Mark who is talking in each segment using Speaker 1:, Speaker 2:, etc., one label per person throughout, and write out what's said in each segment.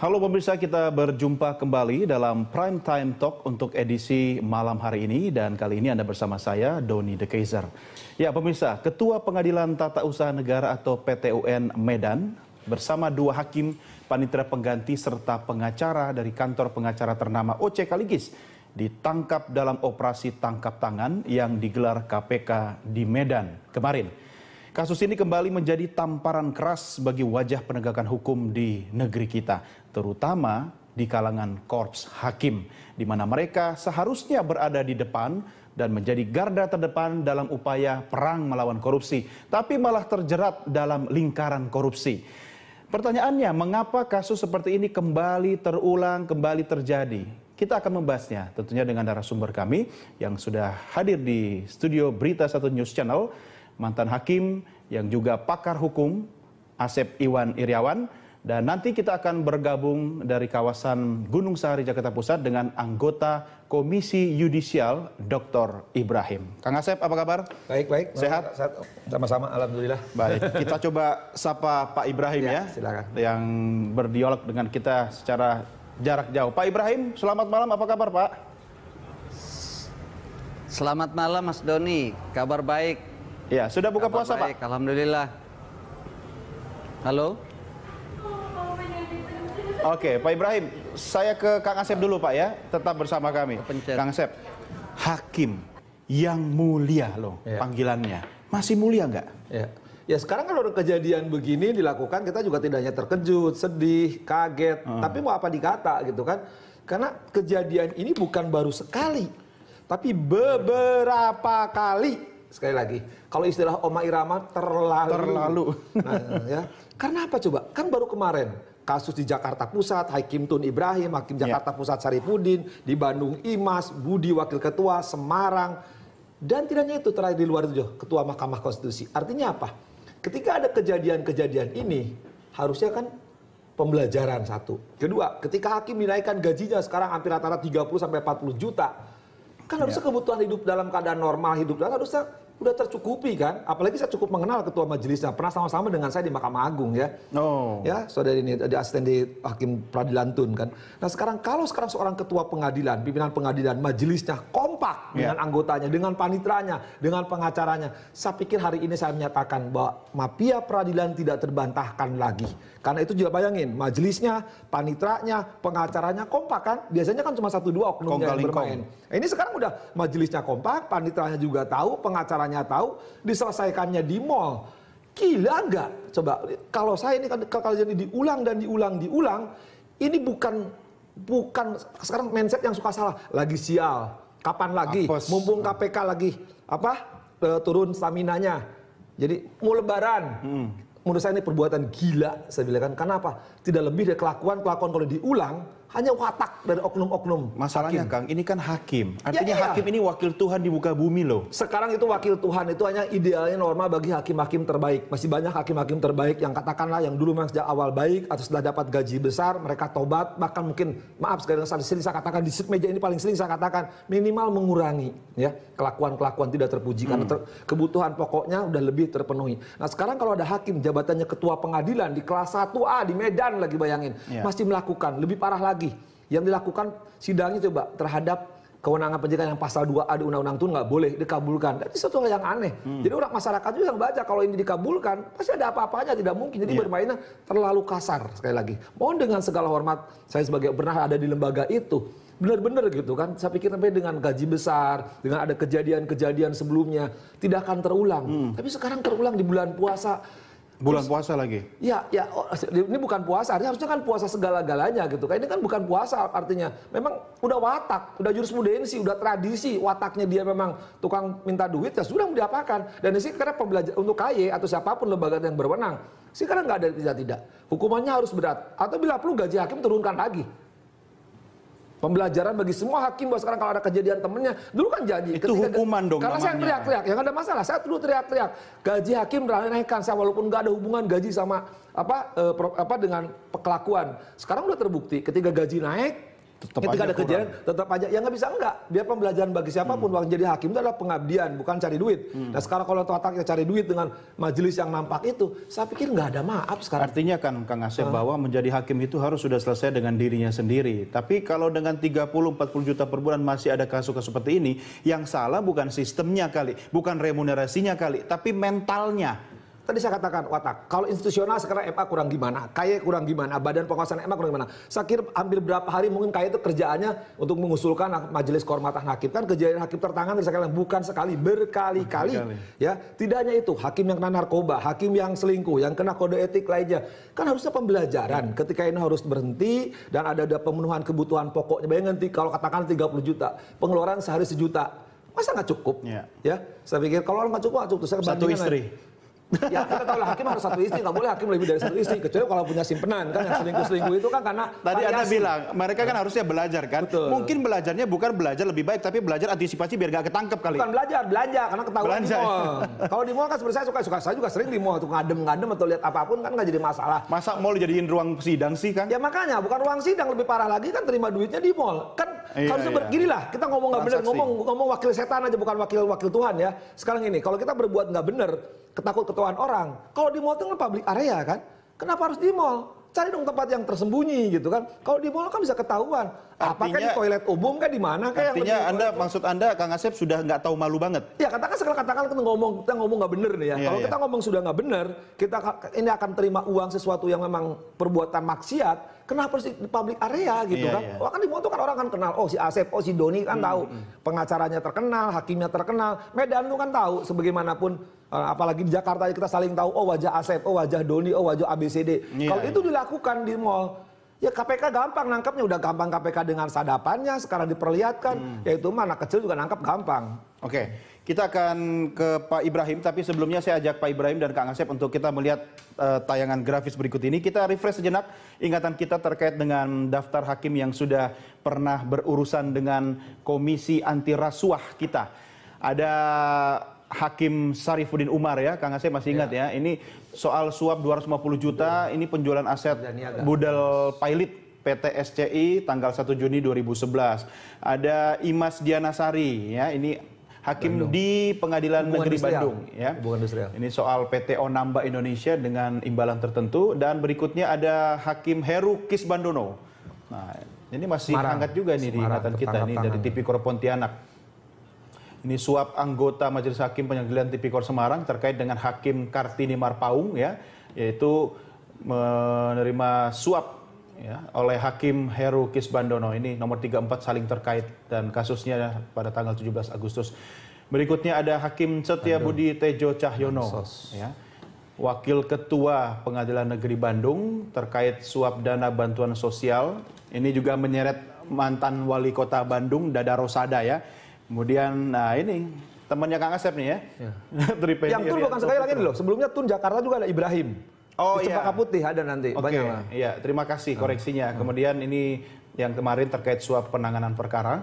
Speaker 1: Halo pemirsa, kita berjumpa kembali dalam Prime Time Talk untuk edisi malam hari ini, dan kali ini Anda bersama saya, Doni De Keizer. Ya pemirsa, Ketua Pengadilan Tata Usaha Negara atau PTUN Medan bersama dua hakim, panitera pengganti serta pengacara dari kantor pengacara ternama OC Kaligis ditangkap dalam operasi tangkap tangan yang digelar KPK di Medan kemarin. Kasus ini kembali menjadi tamparan keras bagi wajah penegakan hukum di negeri kita, terutama di kalangan korps hakim, di mana mereka seharusnya berada di depan dan menjadi garda terdepan dalam upaya perang melawan korupsi, tapi malah terjerat dalam lingkaran korupsi. Pertanyaannya, mengapa kasus seperti ini kembali terulang, kembali terjadi? Kita akan membahasnya tentunya dengan narasumber kami yang sudah hadir di studio Berita Satu News Channel, mantan hakim yang juga pakar hukum Asep Iwan Iriawan, dan nanti kita akan bergabung dari kawasan Gunung Sahari Jakarta Pusat dengan anggota Komisi Yudisial Dr. Ibrahim. Kang Asep, apa kabar?
Speaker 2: Baik.
Speaker 1: Sehat?
Speaker 2: Sama-sama, alhamdulillah.
Speaker 1: Baik, kita coba sapa Pak Ibrahim ya,
Speaker 2: silakan.
Speaker 1: Yang berdialog dengan kita secara jarak jauh. Pak Ibrahim, selamat malam, apa kabar Pak?
Speaker 3: Selamat malam Mas Doni, kabar baik.
Speaker 1: Ya, sudah buka puasa
Speaker 3: baik,
Speaker 1: Pak?
Speaker 3: Alhamdulillah. Halo?
Speaker 1: Oke, Pak Ibrahim, saya ke Kang Asep dulu Pak ya, tetap bersama kami.
Speaker 3: Kepencet.
Speaker 1: Kang Asep, hakim yang mulia loh panggilannya, masih mulia nggak?
Speaker 2: Ya sekarang kalau kejadian begini dilakukan, kita juga tidak hanya terkejut, sedih, kaget, tapi mau apa dikata gitu kan? Karena kejadian ini bukan baru sekali, tapi beberapa kali. Sekali lagi, kalau istilah Oma Irama terlalu. Nah, ya. Karena apa coba? Kan baru kemarin kasus di Jakarta Pusat, Hakim Tun Ibrahim, Hakim Jakarta Pusat Saripudin, di Bandung Imas, Budi Wakil Ketua, Semarang, dan tidak hanya itu, terakhir di luar itu Ketua Mahkamah Konstitusi. Artinya apa? Ketika ada kejadian-kejadian ini, harusnya kan pembelajaran satu. Kedua, ketika hakim dinaikkan gajinya sekarang hampir rata-rata 30-40 juta, kan harusnya kebutuhan hidup dalam keadaan normal, hidup dalam harusnya udah tercukupi kan. Apalagi saya cukup mengenal ketua majelisnya, pernah sama-sama dengan saya di Mahkamah Agung ya. Ya, saudara ini ada asisten di Hakim Peradilan Tun kan. Nah sekarang kalau seorang ketua pengadilan, pimpinan pengadilan, majelisnya kompak dengan anggotanya, dengan panitranya, dengan pengacaranya, saya pikir hari ini saya menyatakan bahwa mafia peradilan tidak terbantahkan lagi. Karena itu juga bayangin, majelisnya, panitranya, pengacaranya kompak kan. Biasanya kan cuma 1-2 oknumnya yang bermain. Ini sekarang udah majelisnya kompak, panitranya juga tahu, pengacaranya tahu, diselesaikannya di mall. Gila nggak? Coba, kalau saya ini kalau jadi diulang dan diulang, ini bukan sekarang mindset yang suka salah. Lagi sial, kapan lagi? Mumpung KPK lagi turun staminanya. Jadi mau lebaran. Menurut saya ini perbuatan gila, saya bilang kan. Kenapa? Tidak lebih dari kelakuan kalau diulang, hanya watak dari oknum-oknum.
Speaker 1: Masalahnya hakim. Kang, ini kan hakim. Artinya hakim ini wakil Tuhan di muka bumi loh.
Speaker 2: Sekarang itu wakil Tuhan itu hanya idealnya norma bagi hakim-hakim terbaik. Masih banyak hakim-hakim terbaik yang katakanlah yang dulu memang sejak awal baik atau setelah dapat gaji besar, mereka tobat, bahkan mungkin maaf sekali sering saya katakan di meja ini paling sering saya katakan minimal mengurangi ya kelakuan-kelakuan tidak terpuji karena kebutuhan pokoknya udah lebih terpenuhi. Nah, sekarang kalau ada hakim jabatannya ketua pengadilan di kelas 1A di Medan lagi bayangin, masih melakukan lebih parah lagi. Yang dilakukan sidangnya coba terhadap kewenangan penyidikan yang pasal 2A di Undang-Undang itu nggak boleh dikabulkan. Jadi sesuatu yang aneh. Jadi orang masyarakat juga yang baca kalau ini dikabulkan pasti ada apa-apanya, tidak mungkin. Jadi bermainnya terlalu kasar sekali lagi. Mohon dengan segala hormat, saya sebagai pernah ada di lembaga itu, benar-benar gitu kan. Saya pikir sampai dengan gaji besar, dengan ada kejadian-kejadian sebelumnya tidak akan terulang. Tapi sekarang terulang di bulan puasa.
Speaker 1: Bulan puasa lagi?
Speaker 2: Ya, ini bukan puasa, harusnya kan puasa segala-galanya gitu. Ini kan bukan puasa artinya. Memang udah watak, udah jurisprudensi, udah tradisi, wataknya dia memang tukang minta duit, ya sudah diapakan. Dan ini karena pembelajaran untuk KY atau siapapun lembaga yang berwenang, sekarang nggak ada tidak. Hukumannya harus berat. Atau bila perlu gaji hakim turunkan lagi. Pembelajaran bagi semua hakim bahwa sekarang kalau ada kejadian temennya, dulu kan janji.
Speaker 1: Itu hukuman dong.
Speaker 2: Karena saya teriak-teriak, yang ada masalah. Saya dulu teriak-teriak, gaji hakim naikkan, saya walaupun nggak ada hubungan gaji sama dengan kelakuan. Sekarang udah terbukti, ketika gaji naik, Ketika ada kejadian tetap aja ya nggak bisa enggak. Biar pembelajaran bagi siapapun waktu jadi hakim itu adalah pengabdian, bukan cari duit. Nah sekarang kalau wataknya cari duit dengan majelis yang nampak itu, saya pikir nggak ada maaf sekarang.
Speaker 1: Artinya kan Kang Asep bahwa menjadi hakim itu harus sudah selesai dengan dirinya sendiri. Tapi kalau dengan 30-40 juta per bulan masih ada kasus-kasus seperti ini, yang salah bukan sistemnya kali, bukan remunerasinya kali, tapi mentalnya.
Speaker 2: Tadi saya katakan watak, kalau institusional sekarang MA kurang gimana, KY kurang gimana, badan pengawasan MA kurang gimana. Saya kira hampir berapa hari mungkin KY itu kerjaannya untuk mengusulkan majelis kehormatan hakim. Kan kejadian hakim tertangan sekali, bukan sekali, berkali-kali. Ya, tidak hanya itu, hakim yang kena narkoba, hakim yang selingkuh, yang kena kode etik lainnya. Kan harusnya pembelajaran ketika ini harus berhenti dan ada pemenuhan kebutuhan pokoknya. Bayangin kalau katakan 30 juta, pengeluaran sehari 1 juta. Masa nggak cukup? Ya, saya pikir kalau orang nggak cukup, nggak cukup.
Speaker 1: Satu istri.
Speaker 2: Ya kita tahu lah hakim harus 1 istri, nggak boleh hakim lebih dari 1 istri kecuali kalau punya simpenan kan yang selingkuh itu kan karena
Speaker 1: tadi Anda bilang mereka kan harusnya belajar kan.
Speaker 2: Betul.
Speaker 1: Mungkin belajarnya bukan belajar lebih baik tapi belajar antisipasi biar nggak ketangkep kali.
Speaker 2: Bukan belanja karena ketahuan di mall. Kalau di mall kan sebenarnya saya juga sering di mall tuh ngadem atau lihat apapun kan nggak jadi masalah.
Speaker 1: Masa mall dijadiin ruang sidang sih kan?
Speaker 2: Ya makanya bukan ruang sidang, lebih parah lagi kan terima duitnya di mall kan. Harusnya begini lah, kita ngomong nggak benar, ngomong wakil setan aja bukan wakil Tuhan ya. Sekarang ini kalau kita berbuat nggak benar, ketakut-ketahuan orang. Kalau di mall itu kan public area kan, kenapa harus di mall? Cari dong tempat yang tersembunyi gitu kan. Kalau di mall kan bisa ketahuan. Apakah di toilet umum kan di mana kayak?
Speaker 1: Artinya maksud Anda Kang Asep sudah nggak tahu malu banget.
Speaker 2: Ya katakan kita ngomong nggak benar nih ya. Kalau kita ngomong sudah nggak benar, kita ini akan terima uang sesuatu yang memang perbuatan maksiat. Kenapa harus di public area gitu kan? Wah kan di mall itu kan orang kan kenal. Oh si Asep, oh si Doni kan tahu. Pengacaranya terkenal, hakimnya terkenal. Medan itu kan tahu sebagaimanapun. Apalagi di Jakarta kita saling tahu. Oh wajah Asep, oh wajah Doni, oh wajah ABCD. Kalau itu dilakukan di mall, ya KPK gampang nangkapnya. Udah gampang KPK dengan sadapannya. Sekarang diperlihatkan. Yaitu anak kecil juga nangkap gampang.
Speaker 1: Oke, kita akan ke Pak Ibrahim. Tapi sebelumnya saya ajak Pak Ibrahim dan Kang Asep untuk kita melihat tayangan grafis berikut ini. Kita refresh sejenak ingatan kita terkait dengan daftar hakim yang sudah pernah berurusan dengan Komisi Anti Rasuah kita. Ada Hakim Sarifuddin Umar ya, Kang Asep masih ingat ya. Ini soal suap 250 juta, ini penjualan aset Budel Pilot PT SCI tanggal 1 Juni 2011. Ada Imas Dianasari ya, ini hakim Bandung. Di Pengadilan Negeri Bandung ya. Ini soal PT Onamba Indonesia dengan imbalan tertentu, dan berikutnya ada Hakim Heru Kisbandono. Nah, ini masih hangat juga nih di ingatan kita nih dari Tipikor Pontianak. Ini suap anggota Majelis Hakim Pengadilan Tipikor Semarang terkait dengan Hakim Kartini Marpaung ya, yaitu menerima suap ya oleh Hakim Heru Kisbandono. Ini nomor 34 saling terkait dan kasusnya pada tanggal 17 Agustus. Berikutnya ada Hakim Setiabudi Tejo Cahyono ya, Wakil Ketua Pengadilan Negeri Bandung terkait suap dana bantuan sosial. Ini juga menyeret mantan Wali Kota Bandung Dada Rosada ya. Kemudian, nah ini temannya Kang Asep nih ya.
Speaker 2: Yang Tun bukan sekali lagi loh. Sebelumnya Tun Jakarta juga ada Ibrahim.
Speaker 1: Oh
Speaker 2: iya. Cempaka Putih ada nanti.
Speaker 1: Oke, iya. Terima kasih koreksinya. Kemudian ini yang kemarin terkait suap penanganan perkara.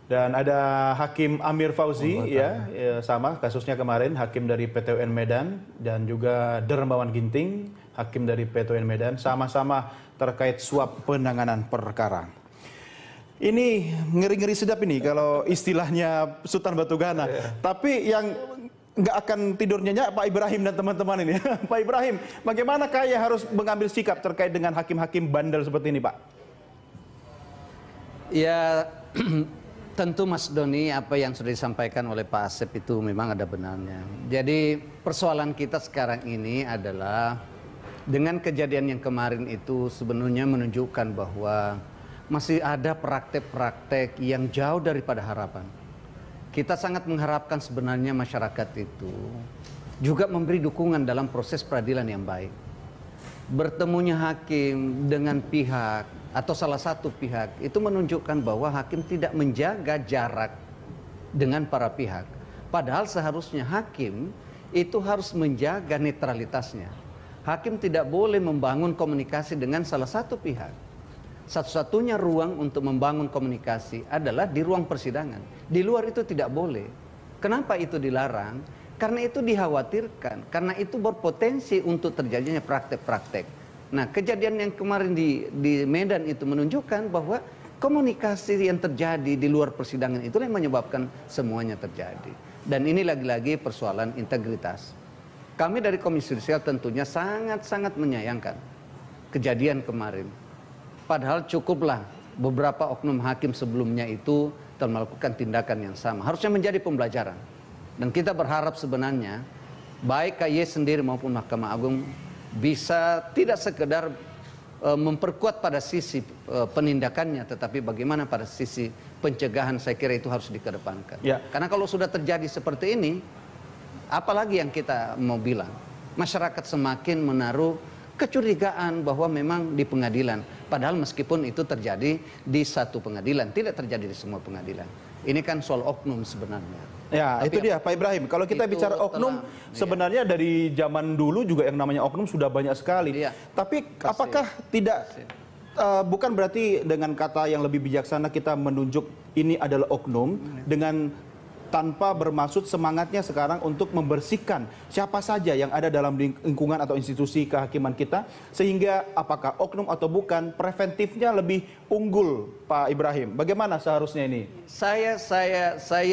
Speaker 1: Dan ada Hakim Amir Fauzi ya, sama kasusnya kemarin, hakim dari PTUN Medan, dan juga Dermawan Ginting, hakim dari PTUN Medan, sama-sama terkait suap penanganan perkara. Ini ngeri-ngeri sedap ini kalau istilahnya Sultan Batugana. Tapi yang nggak akan tidur nyenyak Pak Ibrahim dan teman-teman ini. Pak Ibrahim, bagaimana KAY harus mengambil sikap terkait dengan hakim-hakim bandel seperti ini, Pak?
Speaker 3: Ya, tentu Mas Doni, apa yang sudah disampaikan oleh Pak Asep itu memang ada benarnya. Jadi persoalan kita sekarang ini adalah dengan kejadian yang kemarin itu sebenarnya menunjukkan bahwa masih ada praktek-praktek yang jauh daripada harapan. Kita sangat mengharapkan sebenarnya masyarakat itu juga memberi dukungan dalam proses peradilan yang baik. Bertemunya hakim dengan pihak atau salah satu pihak itu menunjukkan bahwa hakim tidak menjaga jarak dengan para pihak. Padahal seharusnya hakim itu harus menjaga netralitasnya. Hakim tidak boleh membangun komunikasi dengan salah satu pihak. Satu-satunya ruang untuk membangun komunikasi adalah di ruang persidangan. Di luar itu tidak boleh. Kenapa itu dilarang? Karena itu dikhawatirkan. Karena itu berpotensi untuk terjadinya praktek-praktek Nah, kejadian yang kemarin di Medan itu menunjukkan bahwa komunikasi yang terjadi di luar persidangan itulah yang menyebabkan semuanya terjadi. Dan ini lagi-lagi persoalan integritas. Kami dari Komisi Yudisial tentunya sangat-sangat menyayangkan kejadian kemarin. Padahal cukuplah beberapa oknum hakim sebelumnya itu telah melakukan tindakan yang sama. Harusnya menjadi pembelajaran. Dan kita berharap sebenarnya baik KY sendiri maupun Mahkamah Agung bisa tidak sekedar memperkuat pada sisi penindakannya, tetapi bagaimana pada sisi pencegahan, saya kira itu harus dikedepankan.
Speaker 1: Ya.
Speaker 3: Karena kalau sudah terjadi seperti ini, apalagi yang kita mau bilang, masyarakat semakin menaruh kecurigaan bahwa memang di pengadilan, padahal meskipun itu terjadi di satu pengadilan, tidak terjadi di semua pengadilan. Ini kan soal oknum sebenarnya.
Speaker 1: Ya,
Speaker 3: Tapi
Speaker 1: itu dia Pak Ibrahim. Kalau kita
Speaker 3: itu
Speaker 1: bicara oknum, sebenarnya dari zaman dulu juga yang namanya oknum sudah banyak sekali.
Speaker 3: Iya.
Speaker 1: Tapi apakah tidak, bukan berarti dengan kata yang lebih bijaksana kita menunjuk ini adalah oknum, dengan tanpa bermaksud semangatnya sekarang untuk membersihkan siapa saja yang ada dalam lingkungan atau institusi kehakiman kita, sehingga apakah oknum atau bukan, preventifnya lebih unggul, Pak Ibrahim. Bagaimana seharusnya ini?
Speaker 3: Saya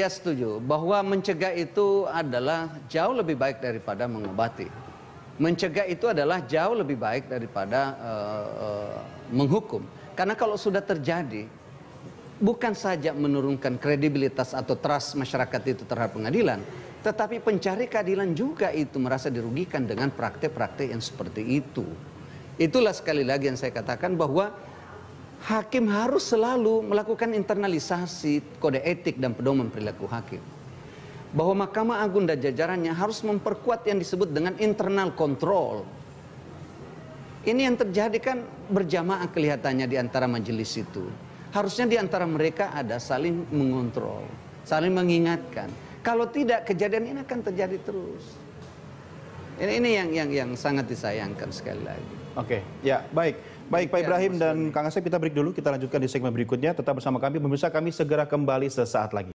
Speaker 3: setuju bahwa mencegah itu adalah jauh lebih baik daripada mengobati. Mencegah itu adalah jauh lebih baik daripada menghukum. Karena kalau sudah terjadi, bukan saja menurunkan kredibilitas atau trust masyarakat itu terhadap pengadilan, tetapi pencari keadilan juga itu merasa dirugikan dengan praktek-praktek yang seperti itu. Itulah sekali lagi yang saya katakan bahwa hakim harus selalu melakukan internalisasi kode etik dan pedoman perilaku hakim. Bahwa Mahkamah Agung dan jajarannya harus memperkuat yang disebut dengan internal control. Ini yang terjadi kan berjamaah kelihatannya di antara majelis itu. Harusnya di antara mereka ada saling mengontrol, saling mengingatkan. Kalau tidak, kejadian ini akan terjadi terus. Ini yang sangat disayangkan sekali lagi.
Speaker 1: Oke, ya baik. Baik Pak Ibrahim dan Kang Asep, kita break dulu. Kita lanjutkan di segmen berikutnya. Tetap bersama kami, pemirsa, kami segera kembali sesaat lagi.